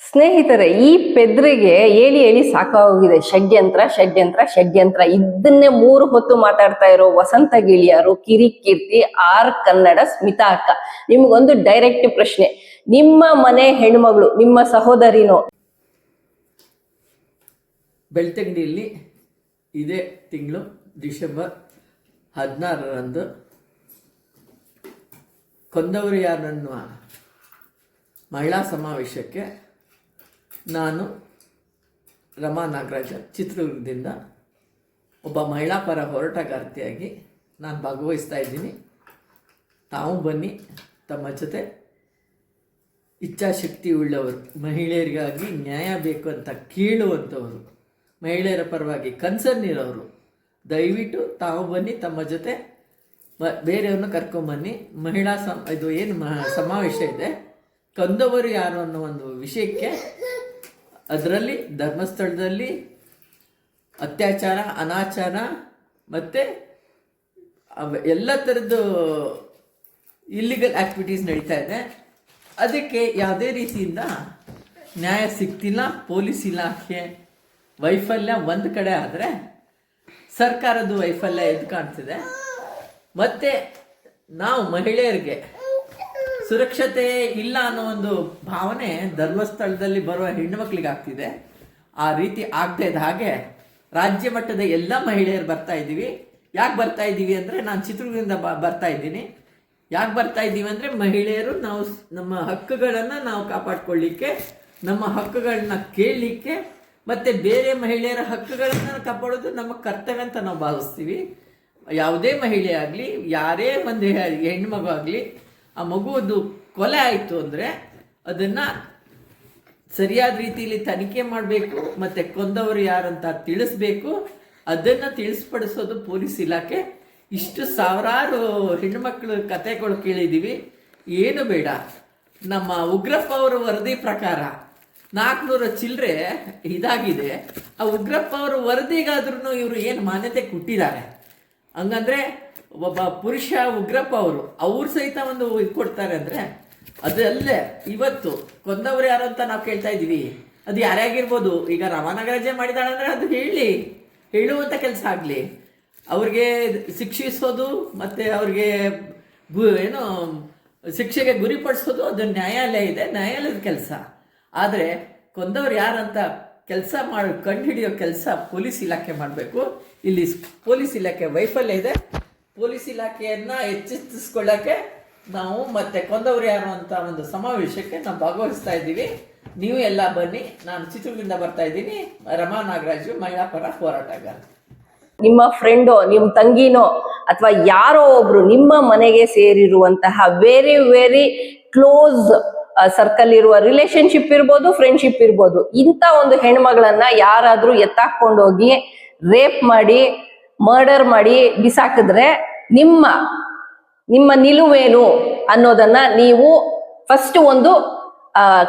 ಸ್ನೇಹಿತರೆ, ಈ ಪೆದ್ರಿಗೆ ಹೇಳಿ ಹೇಳಿ ಸಾಕಾಗೋಗಿದೆ. ಷಡ್ಯಂತ್ರ ಷಡ್ಯಂತ್ರ ಷಡ್ಯಂತ್ರ ಇದನ್ನೇ 3 ಹೊತ್ತು ಮಾತಾಡ್ತಾ ಇರೋ ವಸಂತ ಗಿಳಿಯಾರು, ಕಿರಿಕೀರ್ತಿ, ಆರ್ ಕನ್ನಡ ಸ್ಮಿತಾ ಅಕ್ಕ, ನಿಮ್ಗೊಂದು ಡೈರೆಕ್ಟ್ ಪ್ರಶ್ನೆ. ನಿಮ್ಮ ಮನೆ ಹೆಣ್ಮಗಳು, ನಿಮ್ಮ ಸಹೋದರಿನೋ ಬೆಳ್ತಂಗಡಿಯಲ್ಲಿ ಇದೇ ತಿಂಗಳು ಡಿಸೆಂಬರ್ 16ರಂದು ಕೊಂದವರು ಯಾರನ್ನುವ ಮಹಿಳಾ ಸಮಾವೇಶಕ್ಕೆ ನಾನು ರಮಾ ನಾಗರಾಜ ಚಿತ್ರದುರ್ಗದಿಂದ ಒಬ್ಬ ಮಹಿಳಾ ಪರ ಹೋರಾಟಗಾರ್ತಿಯಾಗಿ ನಾನು ಭಾಗವಹಿಸ್ತಾ ಇದ್ದೀನಿ. ತಾವು ಬನ್ನಿ, ತಮ್ಮ ಜೊತೆ ಇಚ್ಛಾಶಕ್ತಿ ಉಳ್ಳವರು, ಮಹಿಳೆಯರಿಗಾಗಿ ನ್ಯಾಯ ಬೇಕು ಅಂತ ಕೇಳುವಂಥವರು, ಮಹಿಳೆಯರ ಪರವಾಗಿ ಕನ್ಸರ್ನ್ ಇರೋರು, ದಯವಿಟ್ಟು ತಾವು ಬನ್ನಿ, ತಮ್ಮ ಜೊತೆ ಬೇರೆಯವ್ರನ್ನ ಕರ್ಕೊಂಬನ್ನಿ. ಮಹಿಳಾ ಇದು ಏನು ಸಮಾವೇಶ ಇದೆ, ಕೊಂದವರು ಯಾರು ಅನ್ನೋ ಒಂದು ವಿಷಯಕ್ಕೆ, ಅದರಲ್ಲಿ ಧರ್ಮಸ್ಥಳದಲ್ಲಿ ಅತ್ಯಾಚಾರ, ಅನಾಚಾರ ಮತ್ತು ಎಲ್ಲ ಥರದ್ದು ಇಲ್ಲಿಗಲ್ ಆ್ಯಕ್ಟಿವಿಟೀಸ್ ನಡೀತಾ ಇದೆ. ಅದಕ್ಕೆ ಯಾವುದೇ ರೀತಿಯಿಂದ ನ್ಯಾಯ ಸಿಗ್ತಿಲ್ಲ. ಪೊಲೀಸ್ ಇಲಾಖೆ ವೈಫಲ್ಯ ಒಂದು ಕಡೆ ಆದರೆ, ಸರ್ಕಾರದ ವೈಫಲ್ಯ ಎದ್ದು ಕಾಣ್ತಿದೆ. ಮತ್ತು ನಾವು ಮಹಿಳೆಯರಿಗೆ ಸುರಕ್ಷತೆ ಇಲ್ಲ ಅನ್ನೋ ಒಂದು ಭಾವನೆ ಧರ್ಮಸ್ಥಳದಲ್ಲಿ ಬರುವ ಹೆಣ್ಣುಮಕ್ಳಿಗೆ ಆಗ್ತಿದೆ. ಆ ರೀತಿ ಆಗದೆ ಇದ್ದ ಹಾಗೆ ರಾಜ್ಯ ಮಟ್ಟದ ಎಲ್ಲ ಮಹಿಳೆಯರು ಬರ್ತಾ ಇದ್ದೀವಿ. ಯಾಕೆ ಬರ್ತಾ ಇದ್ದೀವಿ ಅಂದರೆ, ನಾನು ಚಿತ್ರದುರ್ಗದಿಂದ ಬರ್ತಾ ಇದ್ದೀನಿ. ಯಾಕೆ ಬರ್ತಾ ಇದ್ದೀವಿ ಅಂದರೆ, ಮಹಿಳೆಯರು ನಾವು ನಮ್ಮ ಹಕ್ಕುಗಳನ್ನು ನಾವು ಕಾಪಾಡ್ಕೊಳ್ಳಿಕ್ಕೆ, ನಮ್ಮ ಹಕ್ಕುಗಳನ್ನ ಕೇಳಲಿಕ್ಕೆ, ಮತ್ತು ಬೇರೆ ಮಹಿಳೆಯರ ಹಕ್ಕುಗಳನ್ನು ಕಾಪಾಡೋದು ನಮ್ಮ ಕರ್ತವ್ಯ ಅಂತ ನಾವು ಭಾವಿಸ್ತೀವಿ. ಯಾವುದೇ ಮಹಿಳೆ ಆಗಲಿ, ಯಾರೇ ಒಂದು ಹೆಣ್ಮಗು ಆಗಲಿ, ಆ ಮಗುವುದು ಕೊಲೆ ಆಯಿತು ಅಂದರೆ ಅದನ್ನು ಸರಿಯಾದ ರೀತಿಯಲ್ಲಿ ತನಿಖೆ ಮಾಡಬೇಕು, ಮತ್ತು ಕೊಂದವರು ಯಾರಂತ ತಿಳಿಸ್ಬೇಕು. ಅದನ್ನು ತಿಳಿಸ್ಪಡಿಸೋದು ಪೊಲೀಸ್ ಇಲಾಖೆ. ಇಷ್ಟು ಸಾವಿರಾರು ಹೆಣ್ಣುಮಕ್ಕಳು ಕಥೆಗಳು ಕೇಳಿದ್ದೀವಿ. ಏನು ಬೇಡ, ನಮ್ಮ ಉಗ್ರಪ್ಪ ಅವರ ವರದಿ ಪ್ರಕಾರ 400 ಚಿಲ್ಲರೆ ಇದಾಗಿದೆ. ಆ ಉಗ್ರಪ್ಪ ಅವರ ವರದಿಗಾದ್ರೂ ಇವರು ಏನು ಮಾನ್ಯತೆ ಕೊಟ್ಟಿದ್ದಾರೆ. ಹಂಗಂದರೆ ಒಬ್ಬ ಪುರುಷ ಉಗ್ರಪ್ಪ ಅವ್ರು ಸಹಿತ ಒಂದು ಇದು ಕೊಡ್ತಾರೆ ಅಂದರೆ, ಅದಲ್ಲೇ ಇವತ್ತು ಕೊಂದವರು ಯಾರು ಅಂತ ನಾವು ಕೇಳ್ತಾ ಇದ್ದೀವಿ. ಅದು ಯಾರ್ಯಾಗಿರ್ಬೋದು. ಈಗ ರಾಮನಗರಜೆ ಮಾಡಿದಾಳೆ ಅಂದರೆ ಅದು ಹೇಳುವಂಥ ಕೆಲಸ ಆಗಲಿ, ಅವ್ರಿಗೆ ಶಿಕ್ಷಿಸೋದು ಮತ್ತು ಅವ್ರಿಗೆ ಏನು ಶಿಕ್ಷೆಗೆ ಗುರಿಪಡಿಸೋದು ಅದು ನ್ಯಾಯಾಲಯ ಇದೆ, ನ್ಯಾಯಾಲಯದ ಕೆಲಸ. ಆದರೆ ಕೊಂದವರು ಯಾರಂತ ಕೆಲಸ ಕಂಡು ಹಿಡಿಯೋ ಕೆಲಸ ಪೊಲೀಸ್ ಇಲಾಖೆ ಮಾಡಬೇಕು. ಇಲ್ಲಿ ಪೊಲೀಸ್ ಇಲಾಖೆ ವೈಫಲ್ಯ ಇದೆ. ಪೊಲೀಸ್ ಇಲಾಖೆಯನ್ನು ಎಚ್ಚೆತ್ತಿಸ್ಕೊಳ್ಳೋಕ್ಕೆ ನಾವು ಮತ್ತೆ ಕೊಂದವರು ಯಾರು ಅಂತ ಒಂದು ಸಮಾವೇಶಕ್ಕೆ ನಾವು ಭಾಗವಹಿಸ್ತಾ ಇದ್ದೀವಿ. ನೀವು ಎಲ್ಲ ಬನ್ನಿ. ನಾನು ಚಿತ್ರದುರ್ಗದಿಂದ ಬರ್ತಾ ಇದ್ದೀನಿ. ರಮಾ ನಾಗರಾಜು, ಮಹಿಳಾ ಪರ ಹೋರಾಟಗಾರ. ನಿಮ್ಮ ಫ್ರೆಂಡೋ, ನಿಮ್ಮ ತಂಗಿನೋ, ಅಥವಾ ಯಾರೋ ಒಬ್ರು ನಿಮ್ಮ ಮನೆಗೆ ಸೇರಿರುವಂತಹ ವೆರಿ ವೆರಿ ಕ್ಲೋಸ್ ಸರ್ಕಲ್ ಇರುವ ರಿಲೇಶನ್ಶಿಪ್ ಇರ್ಬೋದು, ಫ್ರೆಂಡ್ಶಿಪ್ ಇರ್ಬೋದು, ಇಂಥ ಒಂದು ಹೆಣ್ಮಗಳನ್ನ ಯಾರಾದ್ರೂ ಎತ್ತಾಕೊಂಡೋಗಿ ರೇಪ್ ಮಾಡಿ, ಮರ್ಡರ್ ಮಾಡಿ ಬಿಸಾಕಿದ್ರೆ ನಿಮ್ಮ ನಿಲುವೇನು ಅನ್ನೋದನ್ನ ನೀವು ಫಸ್ಟ್ ಒಂದು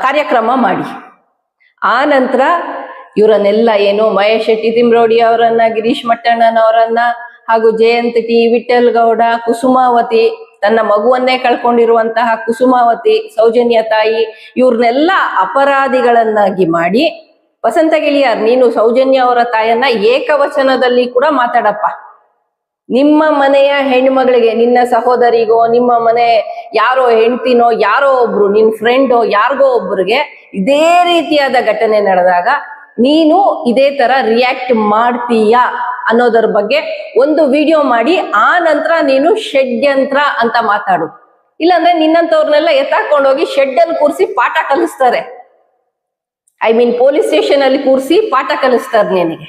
ಕಾರ್ಯಕ್ರಮ ಮಾಡಿ. ಆ ನಂತರ ಇವರನ್ನೆಲ್ಲ ಏನು ಮಹೇಶ್ ಶೆಟ್ಟಿ ತಿಮ್ರೋಡಿ ಅವರನ್ನ, ಗಿರೀಶ್ ಮಟ್ಟಣ್ಣನವರನ್ನ, ಹಾಗೂ ಜಯಂತ್ ಟಿ, ವಿಠಲ್ ಗೌಡ, ಕುಸುಮಾವತಿ, ತನ್ನ ಮಗುವನ್ನೇ ಕಳ್ಕೊಂಡಿರುವಂತಹ ಕುಸುಮಾವತಿ, ಸೌಜನ್ಯ ತಾಯಿ, ಇವ್ರನ್ನೆಲ್ಲ ಅಪರಾಧಿಗಳನ್ನಾಗಿ ಮಾಡಿ, ವಸಂತ ಗಿಳಿಯಾರ್, ನೀನು ಸೌಜನ್ಯ ಅವರ ತಾಯನ್ನ ಏಕವಚನದಲ್ಲಿ ಕೂಡ ಮಾತಾಡಪ್ಪ. ನಿಮ್ಮ ಮನೆಯ ಹೆಣ್ಮಗಳಿಗೆ, ನಿನ್ನ ಸಹೋದರಿಗೋ, ನಿಮ್ಮ ಮನೆ ಯಾರೋ ಹೆಂಡ್ತಿನೋ, ಯಾರೋ ಒಬ್ರು ನಿನ್ ಫ್ರೆಂಡೋ, ಯಾರಿಗೋ ಒಬ್ರಿಗೆ ಇದೇ ರೀತಿಯಾದ ಘಟನೆ ನಡೆದಾಗ ನೀನು ಇದೇ ತರ ರಿಯಾಕ್ಟ್ ಮಾಡ್ತೀಯಾ ಅನ್ನೋದರ ಬಗ್ಗೆ ಒಂದು ವಿಡಿಯೋ ಮಾಡಿ, ಆ ನಂತರ ನೀನು ಷಡ್ಯಂತ್ರ ಅಂತ ಮಾತಾಡು. ಇಲ್ಲಾಂದ್ರೆ ನಿನ್ನಂತವ್ರನ್ನೆಲ್ಲ ಎತ್ತಾಕೊಂಡೋಗಿ ಶೆಡ್ ಅಲ್ಲಿ ಕೂರಿಸಿ ಪಾಠ ಕಲಿಸ್ತಾರೆ. ಪೊಲೀಸ್ ಸ್ಟೇಷನ್ ಅಲ್ಲಿ ಕೂರಿಸಿ ಪಾಠ ಕಲಿಸ್ತಾರೆ. ನಿನಗೆ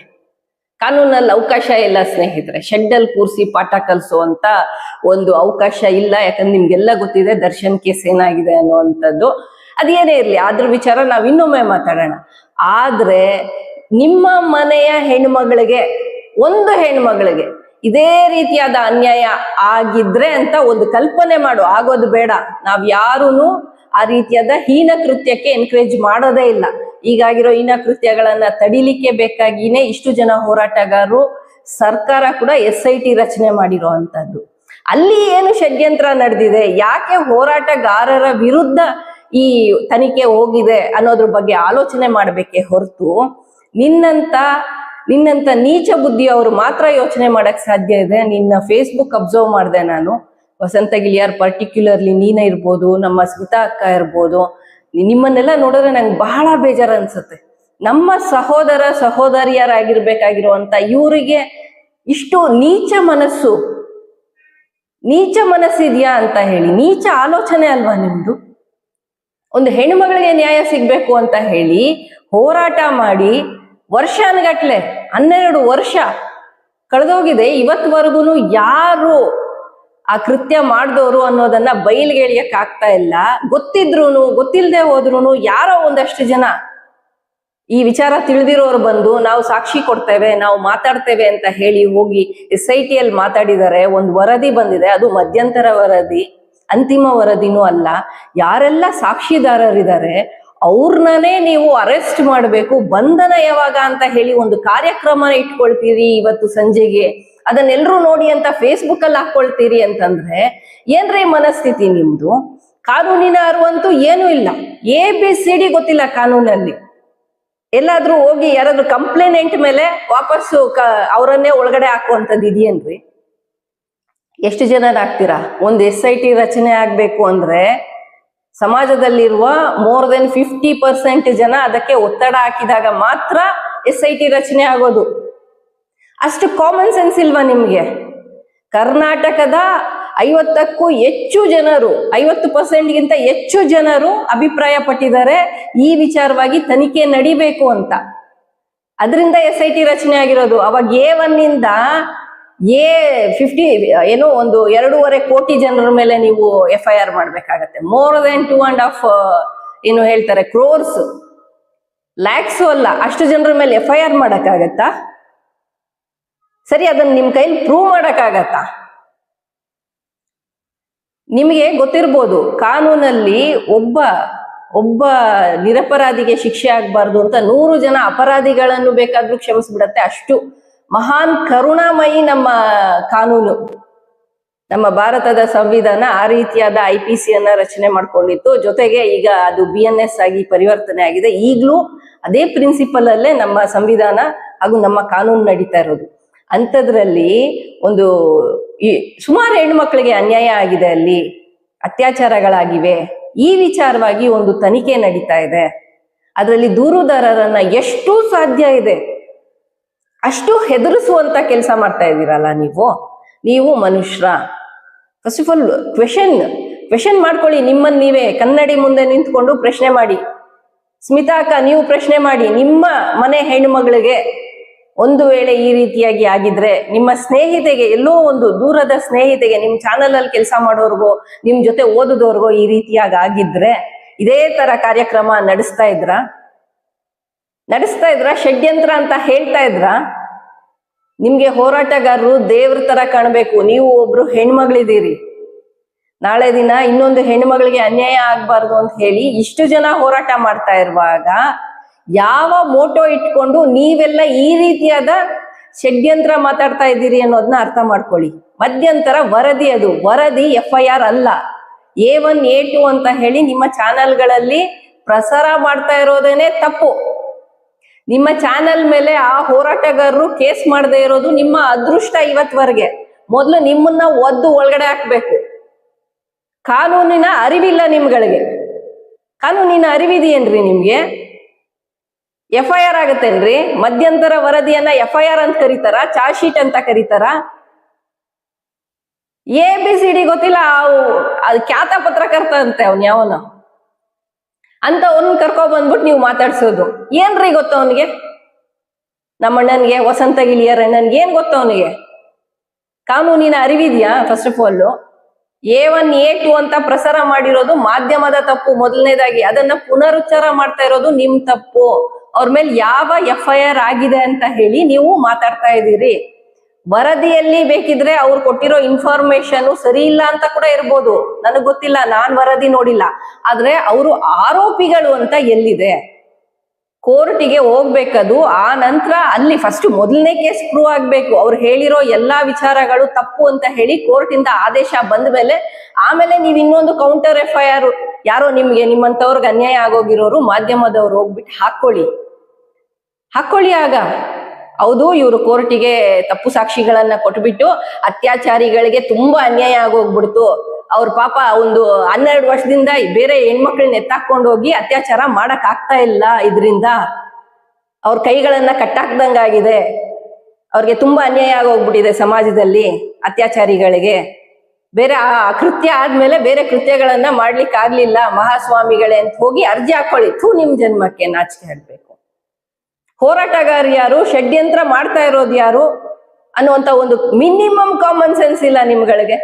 ಕಾನೂನಲ್ಲಿ ಅವಕಾಶ ಇಲ್ಲ ಸ್ನೇಹಿತರೆ, ಶೆಡ್ ಅಲ್ಲಿ ಕೂರಿಸಿ ಪಾಠ ಕಲಿಸುವಂತ ಒಂದು ಅವಕಾಶ ಇಲ್ಲ. ಯಾಕಂದ್ರೆ ನಿಮ್ಗೆಲ್ಲ ಗೊತ್ತಿದೆ ದರ್ಶನ್ ಕೇಸ್ ಏನಾಗಿದೆ ಅನ್ನುವಂಥದ್ದು. ಅದೇನೇ ಇರ್ಲಿ, ಅದ್ರ ವಿಚಾರ ನಾವ್ ಇನ್ನೊಮ್ಮೆ ಮಾತಾಡೋಣ. ಆದ್ರೆ ನಿಮ್ಮ ಮನೆಯ ಹೆಣ್ಮಗಳಿಗೆ, ಒಂದು ಹೆಣ್ಮಗಳಿಗೆ ಇದೇ ರೀತಿಯಾದ ಅನ್ಯಾಯ ಆಗಿದ್ರೆ ಅಂತ ಒಂದು ಕಲ್ಪನೆ ಮಾಡು. ಆಗೋದು ಬೇಡ. ನಾವ್ ಯಾರೂನು ಆ ರೀತಿಯಾದ ಹೀನ ಕೃತ್ಯಕ್ಕೆ ಎನ್ಕರೇಜ್ ಮಾಡೋದೇ ಇಲ್ಲ. ಈಗಾಗಿರೋ ಹೀನ ಕೃತ್ಯಗಳನ್ನ ತಡಿಲಿಕ್ಕೆ ಬೇಕಾಗಿನೇ ಇಷ್ಟು ಜನ ಹೋರಾಟಗಾರರು, ಸರ್ಕಾರ ಕೂಡ SIT ರಚನೆ ಮಾಡಿರೋ ಅಂತದ್ದು. ಅಲ್ಲಿ ಏನು ಷಡ್ಯಂತ್ರ ನಡೆದಿದೆ, ಯಾಕೆ ಹೋರಾಟಗಾರರ ವಿರುದ್ಧ ಈ ತನಿಖೆ ಹೋಗಿದೆ ಅನ್ನೋದ್ರ ಬಗ್ಗೆ ಆಲೋಚನೆ ಮಾಡ್ಬೇಕೇ ಹೊರತು ನಿನ್ನಂತ ನೀಚ ಬುದ್ಧಿಯವರು ಮಾತ್ರ ಯೋಚನೆ ಮಾಡಕ್ ಸಾಧ್ಯ ಇದೆ. ನಿನ್ನ ಫೇಸ್ಬುಕ್ ಅಬ್ಸರ್ವ್ ಮಾಡಿದೆ ನಾನು. ವಸಂತ ಗಿಳಿಯಾರ್ ಪರ್ಟಿಕ್ಯುಲರ್ಲಿ ನೀನೇ ಇರ್ಬೋದು, ನಮ್ಮ ಸ್ಮಿತಾ ಅಕ್ಕ ಇರ್ಬೋದು, ನಿಮ್ಮನ್ನೆಲ್ಲ ನೋಡಿದ್ರೆ ನಂಗೆ ಬಹಳ ಬೇಜಾರ ಅನ್ಸುತ್ತೆ. ನಮ್ಮ ಸಹೋದರ ಸಹೋದರಿಯರಾಗಿರ್ಬೇಕಾಗಿರುವಂತ ಇವರಿಗೆ ಇಷ್ಟು ನೀಚ ಮನಸ್ಸಿದ್ಯಾ ಅಂತ ಹೇಳಿ, ನೀಚ ಆಲೋಚನೆ ಅಲ್ವಾ ನಿಮ್ದು? ಒಂದು ಹೆಣ್ಮಗಳಿಗೆ ನ್ಯಾಯ ಸಿಗ್ಬೇಕು ಅಂತ ಹೇಳಿ ಹೋರಾಟ ಮಾಡಿ ವರ್ಷಾನುಗಟ್ಲೆ 12 ವರ್ಷ ಕಳೆದೋಗಿದೆ. ಇವತ್ವರೆಗೂ ಯಾರು ಆ ಕೃತ್ಯ ಮಾಡಿದವರು ಅನ್ನೋದನ್ನ ಬಯಲ್ಗೆ ಎಳಿಯಕ್ ಆಗ್ತಾ ಇಲ್ಲ. ಗೊತ್ತಿದ್ರೂನು ಗೊತ್ತಿಲ್ಲದೆ ಹೋದ್ರೂನು ಯಾರೋ ಒಂದಷ್ಟು ಜನ ಈ ವಿಚಾರ ತಿಳಿದಿರೋರು ಬಂದು ನಾವು ಸಾಕ್ಷಿ ಕೊಡ್ತೇವೆ, ನಾವು ಮಾತಾಡ್ತೇವೆ ಅಂತ ಹೇಳಿ ಹೋಗಿ SIT ಅಲ್ಲಿ ಮಾತಾಡಿದ್ದಾರೆ. ಒಂದು ವರದಿ ಬಂದಿದೆ, ಅದು ಮಧ್ಯಂತರ ವರದಿ, ಅಂತಿಮ ವರದಿನೂ ಅಲ್ಲ. ಯಾರೆಲ್ಲ ಸಾಕ್ಷಿದಾರರಿದ್ದಾರೆ ಅವ್ರನ್ನೇ ನೀವು ಅರೆಸ್ಟ್ ಮಾಡಬೇಕು, ಬಂಧನ ಯಾವಾಗ ಅಂತ ಹೇಳಿ ಒಂದು ಕಾರ್ಯಕ್ರಮನ ಇಟ್ಕೊಳ್ತೀರಿ ಇವತ್ತು ಸಂಜೆಗೆ, ಅದನ್ನೆಲ್ಲರೂ ನೋಡಿ ಅಂತ ಫೇಸ್ಬುಕ್ ಅಲ್ಲಿ ಹಾಕೊಳ್ತೀರಿ ಅಂತಂದ್ರೆ ಏನ್ರಿ ಮನಸ್ಥಿತಿ ನಿಮ್ದು? ಕಾನೂನಿನ ಅರಿವಂತೂ ಏನೂ ಇಲ್ಲ, ABCD ಗೊತ್ತಿಲ್ಲ ಕಾನೂನಲ್ಲಿ. ಎಲ್ಲಾದ್ರೂ ಹೋಗಿ ಯಾರಾದ್ರೂ ಕಂಪ್ಲೇನೆಂಟ್ ಮೇಲೆ ವಾಪಸ್ಸು ಅವರನ್ನೇ ಒಳಗಡೆ ಹಾಕುವಂಥದ್ದು ಇದೆಯೇನ್ರಿ? ಎಷ್ಟು ಜನ ಹಾಕ್ತೀರಾ? ಒಂದು SIT ರಚನೆ ಆಗ್ಬೇಕು ಅಂದ್ರೆ ಸಮಾಜದಲ್ಲಿರುವ ಮೋರ್ ದೆನ್ 50% ಜನ ಅದಕ್ಕೆ ಒತ್ತಡ ಹಾಕಿದಾಗ ಮಾತ್ರ SIT ರಚನೆ ಆಗೋದು. ಅಷ್ಟು ಕಾಮನ್ ಸೆನ್ಸ್ ಇಲ್ವಾ ನಿಮ್ಗೆ? ಕರ್ನಾಟಕದ 50ಕ್ಕೂ ಹೆಚ್ಚು ಜನರು, 50%ಗಿಂತ ಹೆಚ್ಚು ಜನರು ಅಭಿಪ್ರಾಯ ಪಟ್ಟಿದ್ದಾರೆ ಈ ವಿಚಾರವಾಗಿ ತನಿಖೆ ನಡಿಬೇಕು ಅಂತ. ಅದರಿಂದ SIT ರಚನೆ ಆಗಿರೋದು. ಅವಾಗ A1 ಇಂದ A50 ಏನೋ ಒಂದು 2.5 ಕೋಟಿ ಜನರ ಮೇಲೆ ನೀವು FIR ಮಾಡ್ಬೇಕಾಗತ್ತೆ. ಮೋರ್ ದೆನ್ 2.5 ಏನು ಹೇಳ್ತಾರೆ ಕ್ರೋರ್ಸ್, ಲ್ಯಾಕ್ಸ್ ಅಲ್ಲ, ಅಷ್ಟು ಜನರ ಮೇಲೆ FIR ಮಾಡಕ್ಕಾಗತ್ತಾ? ಸರಿ, ಅದನ್ನ ನಿಮ್ ಕೈಲಿ ಪ್ರೂವ್ ಮಾಡಕ್ಕಾಗತ್ತಾ? ನಿಮಗೆ ಗೊತ್ತಿರ್ಬೋದು, ಕಾನೂನಲ್ಲಿ ಒಬ್ಬ ನಿರಪರಾಧಿಗೆ ಶಿಕ್ಷೆ ಆಗ್ಬಾರ್ದು ಅಂತ 100 ಜನ ಅಪರಾಧಿಗಳನ್ನು ಬೇಕಾದ್ರೂ ಕ್ಷಮಿಸ್ಬಿಡತ್ತೆ. ಅಷ್ಟು ಮಹಾನ್ ಕರುಣಾಮಯಿ ನಮ್ಮ ಕಾನೂನು. ನಮ್ಮ ಭಾರತದ ಸಂವಿಧಾನ ಆ ರೀತಿಯಾದ IPC ಅನ್ನ ರಚನೆ ಮಾಡ್ಕೊಂಡಿತ್ತು. ಜೊತೆಗೆ ಈಗ ಅದು BNS ಆಗಿ ಪರಿವರ್ತನೆ ಆಗಿದೆ. ಈಗಲೂ ಅದೇ ಪ್ರಿನ್ಸಿಪಲ್ ಅಲ್ಲೇ ನಮ್ಮ ಸಂವಿಧಾನ ಹಾಗೂ ನಮ್ಮ ಕಾನೂನು ನಡೀತಾ ಇರೋದು. ಅಂಥದ್ರಲ್ಲಿ ಒಂದು ಸುಮಾರು ಹೆಣ್ಮಕ್ಳಿಗೆ ಅನ್ಯಾಯ ಆಗಿದೆ, ಅಲ್ಲಿ ಅತ್ಯಾಚಾರಗಳಾಗಿವೆ. ಈ ವಿಚಾರವಾಗಿ ಒಂದು ತನಿಖೆ ನಡೀತಾ ಇದೆ. ಅದರಲ್ಲಿ ದೂರುದಾರರನ್ನ ಎಷ್ಟು ಸಾಧ್ಯ ಇದೆ ಅಷ್ಟು ಹೆದರಿಸುವಂತ ಕೆಲಸ ಮಾಡ್ತಾ ಇದ್ದೀರಲ್ಲ ನೀವು ಮನುಷ್ಯರ. ಫಸ್ಟ್ ಆಫ್ ಆಲ್ ಕ್ವೆಶನ್ ಮಾಡ್ಕೊಳ್ಳಿ. ನಿಮ್ಮನ್ನ ನೀವೇ ಕನ್ನಡಿ ಮುಂದೆ ನಿಂತ್ಕೊಂಡು ಪ್ರಶ್ನೆ ಮಾಡಿ. ಸ್ಮಿತಾ ಅಕ್ಕ, ನೀವು ಪ್ರಶ್ನೆ ಮಾಡಿ. ನಿಮ್ಮ ಮನೆ ಹೆಣ್ಮಗಳಿಗೆ ಒಂದು ವೇಳೆ ಈ ರೀತಿಯಾಗಿ ಆಗಿದ್ರೆ, ನಿಮ್ಮ ಸ್ನೇಹಿತೆಗೆ, ಎಲ್ಲೋ ಒಂದು ದೂರದ ಸ್ನೇಹಿತೆಗೆ, ನಿಮ್ ಚಾನಲ್ ಅಲ್ಲಿ ಕೆಲಸ ಮಾಡೋರ್ಗೋ, ನಿಮ್ ಜೊತೆ ಓದಿದವ್ರಿಗೋ ಈ ರೀತಿಯಾಗಿ ಆಗಿದ್ರೆ ಇದೇ ತರ ಕಾರ್ಯಕ್ರಮ ನಡೆಸ್ತಾ ಇದ್ರ? ಷಡ್ಯಂತ್ರ ಅಂತ ಹೇಳ್ತಾ ಇದ್ರ? ನಿಮ್ಗೆ ಹೋರಾಟಗಾರರು ದೇವ್ರ ತರ ಕಾಣ್ಬೇಕು. ನೀವು ಒಬ್ರು ಹೆಣ್ಮಗಳಿದ್ದೀರಿ, ನಾಳೆ ದಿನ ಇನ್ನೊಂದು ಹೆಣ್ಮಗಳಿಗೆ ಅನ್ಯಾಯ ಆಗ್ಬಾರ್ದು ಅಂತ ಹೇಳಿ ಇಷ್ಟು ಜನ ಹೋರಾಟ ಮಾಡ್ತಾ ಇರುವಾಗ ಯಾವ ಮೋಟೋ ಇಟ್ಕೊಂಡು ನೀವೆಲ್ಲ ಈ ರೀತಿಯಾದ ಷಡ್ಯಂತ್ರ ಮಾತಾಡ್ತಾ ಇದ್ದೀರಿ ಅನ್ನೋದನ್ನ ಅರ್ಥ ಮಾಡ್ಕೊಳ್ಳಿ. ಮಧ್ಯಂತರ ವರದಿ, ಅದು ವರದಿ, FIR ಅಲ್ಲ. A1 A2 ಅಂತ ಹೇಳಿ ನಿಮ್ಮ ಚಾನೆಲ್ಗಳಲ್ಲಿ ಪ್ರಸಾರ ಮಾಡ್ತಾ ಇರೋದೇನೆ ತಪ್ಪು. ನಿಮ್ಮ ಚಾನೆಲ್ ಮೇಲೆ ಆ ಹೋರಾಟಗಾರರು ಕೇಸ್ ಮಾಡದೇ ಇರೋದು ನಿಮ್ಮ ಅದೃಷ್ಟ ಇವತ್ವರೆಗೆ. ಮೊದಲು ನಿಮ್ಮನ್ನ ಒದ್ದು ಒಳಗಡೆ ಹಾಕ್ಬೇಕು. ಕಾನೂನಿನ ಅರಿವಿಲ್ಲ ನಿಮ್ಗಳಿಗೆ. ಕಾನೂನಿನ ಅರಿವಿದೆಯೇನ್ರಿ ನಿಮ್ಗೆ? FIR ಆಗತ್ತೇನ್ರಿ? ಮಧ್ಯಂತರ ವರದಿಯನ್ನ FIR ಅಂತ ಕರೀತಾರ, ಚಾರ್ಜ್ ಶೀಟ್ ಅಂತ ಕರೀತಾರ? ABCD ಗೊತ್ತಿಲ್ಲ, ಅದು ಖ್ಯಾತ ಪತ್ರಕರ್ತ ಅಂತೆ ಯಾವನ ಅಂತ ಅವ್ನ ಕರ್ಕೊ ಬಂದ್ಬಿಟ್ಟು ನೀವು ಮಾತಾಡ್ಸೋದು. ಏನ್ರಿ ಗೊತ್ತ ಅವನಿಗೆ? ನಮ್ಮ ಅಣ್ಣನ್ಗೆ, ವಸಂತ ಗಿಳಿಯಾರ್ ಅಣ್ಣನ್ಗೆ ಏನ್ ಗೊತ್ತ ಅವನಿಗೆ? ಕಾನೂನಿನ ಅರಿವಿದ್ಯಾ? First of all A1 A2 ಅಂತ ಪ್ರಸಾರ ಮಾಡಿರೋದು ಮಾಧ್ಯಮದ ತಪ್ಪು. ಮೊದಲನೇದಾಗಿ ಅದನ್ನ ಪುನರುಚ್ಚಾರ ಮಾಡ್ತಾ ಇರೋದು ನಿಮ್ ತಪ್ಪು. ಅವ್ರ ಮೇಲೆ ಯಾವ FIR ಆಗಿದೆ ಅಂತ ಹೇಳಿ ನೀವು ಮಾತಾಡ್ತಾ ಇದ್ದೀರಿ. ವರದಿಯಲ್ಲಿ ಬೇಕಿದ್ರೆ ಅವ್ರು ಕೊಟ್ಟಿರೋ ಇನ್ಫಾರ್ಮೇಶನ್ ಸರಿ ಇಲ್ಲ ಅಂತ ಕೂಡ ಇರ್ಬೋದು, ನನಗ್ ಗೊತ್ತಿಲ್ಲ, ನಾನ್ ವರದಿ ನೋಡಿಲ್ಲ. ಆದ್ರೆ ಅವರು ಆರೋಪಿಗಳು ಅಂತ ಎಲ್ಲಿದೆ? ಕೋರ್ಟಿಗೆ ಹೋಗ್ಬೇಕದು. ಆ ನಂತರ ಅಲ್ಲಿ ಫಸ್ಟ್ ಮೊದಲನೇ ಕೇಸ್ ಪ್ರೂವ್ ಆಗ್ಬೇಕು. ಅವ್ರು ಹೇಳಿರೋ ಎಲ್ಲಾ ವಿಚಾರಗಳು ತಪ್ಪು ಅಂತ ಹೇಳಿ ಕೋರ್ಟ್ ಇಂದ ಆದೇಶ ಬಂದ ಮೇಲೆ ಆಮೇಲೆ ನೀವ್ ಇನ್ನೊಂದು ಕೌಂಟರ್ FIR ಯಾರೋ ನಿಮ್ಮಂತವ್ರಿಗೆ ಅನ್ಯಾಯ ಆಗೋಗಿರೋರು ಮಾಧ್ಯಮದವ್ರು ಹೋಗ್ಬಿಟ್ಟು ಹಾಕೊಳ್ಳಿ. ಆಗ ಹೌದು ಇವರು ಕೋರ್ಟಿಗೆ ತಪ್ಪು ಸಾಕ್ಷಿಗಳನ್ನ ಕೊಟ್ಬಿಟ್ಟು ಅತ್ಯಾಚಾರಿಗಳಿಗೆ ತುಂಬಾ ಅನ್ಯಾಯ ಆಗೋಗ್ಬಿಡ್ತು, ಅವ್ರ ಪಾಪ ಒಂದು 12 ವರ್ಷದಿಂದ ಬೇರೆ ಹೆಣ್ಮಕ್ಳನ್ನ ಎತ್ತಾಕೊಂಡು ಹೋಗಿ ಅತ್ಯಾಚಾರ ಮಾಡಕ್ ಆಗ್ತಾ ಇಲ್ಲ, ಇದರಿಂದ ಅವ್ರ ಕೈಗಳನ್ನ ಕಟ್ಟಾಕ್ದಂಗಾಗಿದೆ, ಅವ್ರಿಗೆ ತುಂಬಾ ಅನ್ಯಾಯ ಆಗೋಗ್ಬಿಟ್ಟಿದೆ ಸಮಾಜದಲ್ಲಿ ಅತ್ಯಾಚಾರಿಗಳಿಗೆ, ಬೇರೆ ಆ ಕೃತ್ಯ ಆದ್ಮೇಲೆ ಬೇರೆ ಕೃತ್ಯಗಳನ್ನ ಮಾಡ್ಲಿಕ್ಕೆ ಆಗ್ಲಿಲ್ಲ ಮಹಾಸ್ವಾಮಿಗಳೇ ಅಂತ ಹೋಗಿ ಅರ್ಜಿ ಹಾಕೊಳ್ಳಿ. ನಿಮ್ ಜನ್ಮಕ್ಕೆ ನಾಚಿಕೆ ಆಗ್ಬೇಕು. ಹೋರಾಟಗಾರ ಯಾರು, ಷಡ್ಯಂತ್ರ ಮಾಡ್ತಾ ಇರೋದು ಯಾರು ಅನ್ನುವಂತ ಒಂದು ಮಿನಿಮಮ್ ಕಾಮನ್ ಸೆನ್ಸ್ ಇಲ್ಲ ನಿಮ್ಗಳಿಗೆ.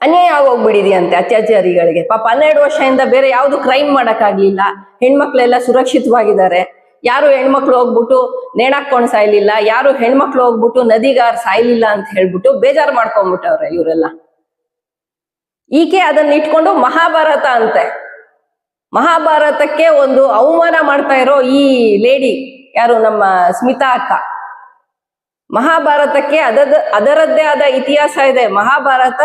ಅನ್ಯಾಯ ಆಗೋಗ್ಬಿಡಿದೆಯಂತೆ ಅತ್ಯಾಚಾರಿಗಳಿಗೆ. ಪಾಪ 12 ವರ್ಷದಿಂದ ಬೇರೆ ಯಾವ್ದು ಕ್ರೈಮ್ ಮಾಡಕ್ ಆಗ್ಲಿಲ್ಲ, ಹೆಣ್ಮಕ್ಳೆಲ್ಲ ಸುರಕ್ಷಿತವಾಗಿದ್ದಾರೆ, ಯಾರು ಹೆಣ್ಮಕ್ಳು ಹೋಗ್ಬಿಟ್ಟು ನೇಣಾಕೊಂಡ್ ಸಾಯ್ಲಿಲ್ಲ, ಯಾರು ಹೆಣ್ಮಕ್ಳು ಹೋಗ್ಬಿಟ್ಟು ನದಿಗಾರ್ ಸಾಯ್ಲಿಲ್ಲ ಅಂತ ಹೇಳ್ಬಿಟ್ಟು ಬೇಜಾರು ಮಾಡ್ಕೊಂಡ್ಬಿಟ್ಟವ್ರೆ ಇವರೆಲ್ಲ. ಈಕೆ ಅದನ್ನ ಇಟ್ಕೊಂಡು ಮಹಾಭಾರತ ಅಂತೆ, ಮಹಾಭಾರತಕ್ಕೆ ಒಂದು ಅವಮಾನ ಮಾಡ್ತಾ ಇರೋ ಈ ಲೇಡಿ ಯಾರು, ನಮ್ಮ ಸ್ಮಿತಾ ಅಕ್ಕ. ಮಹಾಭಾರತಕ್ಕೆ ಅದರದ್ದೇ ಆದ ಇತಿಹಾಸ ಇದೆ. ಮಹಾಭಾರತ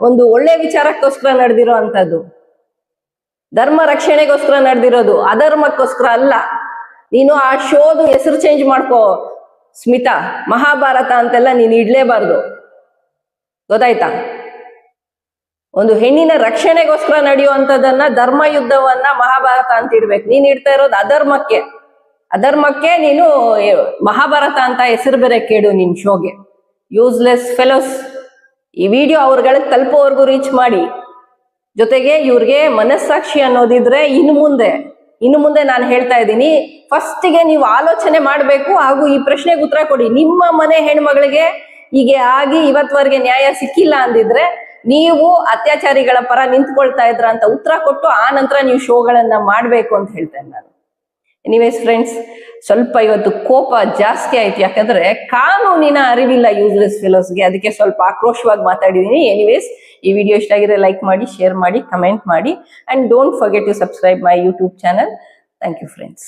ಒಂದು ಒಳ್ಳೆ ವಿಚಾರಕ್ಕೋಸ್ಕರ ನಡೆದಿರೋ ಅಂತದ್ದು, ಧರ್ಮ ರಕ್ಷಣೆಗೋಸ್ಕರ ನಡೆದಿರೋದು, ಅಧರ್ಮಕ್ಕೋಸ್ಕರ ಅಲ್ಲ. ನೀನು ಆ ಶೋದು ಹೆಸರು ಚೇಂಜ್ ಮಾಡ್ಕೋ ಸ್ಮಿತಾ, ಮಹಾಭಾರತ ಅಂತೆಲ್ಲ ನೀನು ಇಡ್ಲೇಬಾರ್ದು, ಗೊತ್ತಾಯ್ತಾ? ಒಂದು ಹೆಣ್ಣಿನ ರಕ್ಷಣೆಗೋಸ್ಕರ ನಡೆಯುವಂಥದ್ದನ್ನ, ಧರ್ಮ ಯುದ್ಧವನ್ನ ಮಹಾಭಾರತ ಅಂತ ಇಡ್ಬೇಕು. ನೀನ್ ಇಡ್ತಾ ಇರೋದು ಅಧರ್ಮಕ್ಕೆ ನೀನು ಮಹಾಭಾರತ ಅಂತ ಹೆಸರು ಬೇರೆ ಕೇಳು ನಿನ್ ಶೋಗೆ. Useless fellows. ಈ ವಿಡಿಯೋ ಅವ್ರಗಳಿಗೆ ತಲುಪೋವರೆಗೂ ರೀಚ್ ಮಾಡಿ. ಜೊತೆಗೆ ಇವ್ರಿಗೆ ಮನಸ್ಸಾಕ್ಷಿ ಅನ್ನೋದಿದ್ರೆ ಇನ್ನು ಮುಂದೆ ನಾನು ಹೇಳ್ತಾ ಇದ್ದೀನಿ, ಫಸ್ಟಿಗೆ ನೀವು ಆಲೋಚನೆ ಮಾಡ್ಬೇಕು ಹಾಗೂ ಈ ಪ್ರಶ್ನೆಗೆ ಉತ್ತರ ಕೊಡಿ. ನಿಮ್ಮ ಮನೆ ಹೆಣ್ಮಗಳಿಗೆ ಹೀಗೆ ಆಗಿ ಇವತ್ವರೆಗೆ ನ್ಯಾಯ ಸಿಕ್ಕಿಲ್ಲ ಅಂದಿದ್ರೆ ನೀವು ಅತ್ಯಾಚಾರಿಗಳ ಪರ ನಿಂತ್ಕೊಳ್ತಾ ಇದ್ರ ಅಂತ ಉತ್ತರ ಕೊಟ್ಟು ಆ ನಂತರ ನೀವು ಶೋಗಳನ್ನ ಮಾಡ್ಬೇಕು ಅಂತ ಹೇಳ್ತೇನೆ ನಾನು. ಎನಿವೇಸ್ ಫ್ರೆಂಡ್ಸ್, ಸ್ವಲ್ಪ ಇವತ್ತು ಕೋಪ ಜಾಸ್ತಿ ಆಯ್ತು, ಯಾಕಂದ್ರೆ ಕಾನೂನಿನ ಅರಿವಿಲ್ಲ ಯೂಸ್ಲೆಸ್ ಫೆಲೋಸ್ಗೆ, ಅದಕ್ಕೆ ಸ್ವಲ್ಪ ಆಕ್ರೋಶವಾಗಿ ಮಾತಾಡಿದೀನಿ. ಎನಿವೇಸ್, ಈ ವಿಡಿಯೋ ಇಷ್ಟ ಆಗಿದ್ರೆ ಲೈಕ್ ಮಾಡಿ, ಶೇರ್ ಮಾಡಿ, ಕಮೆಂಟ್ ಮಾಡಿ, and don't forget to subscribe my YouTube channel. Thank you friends.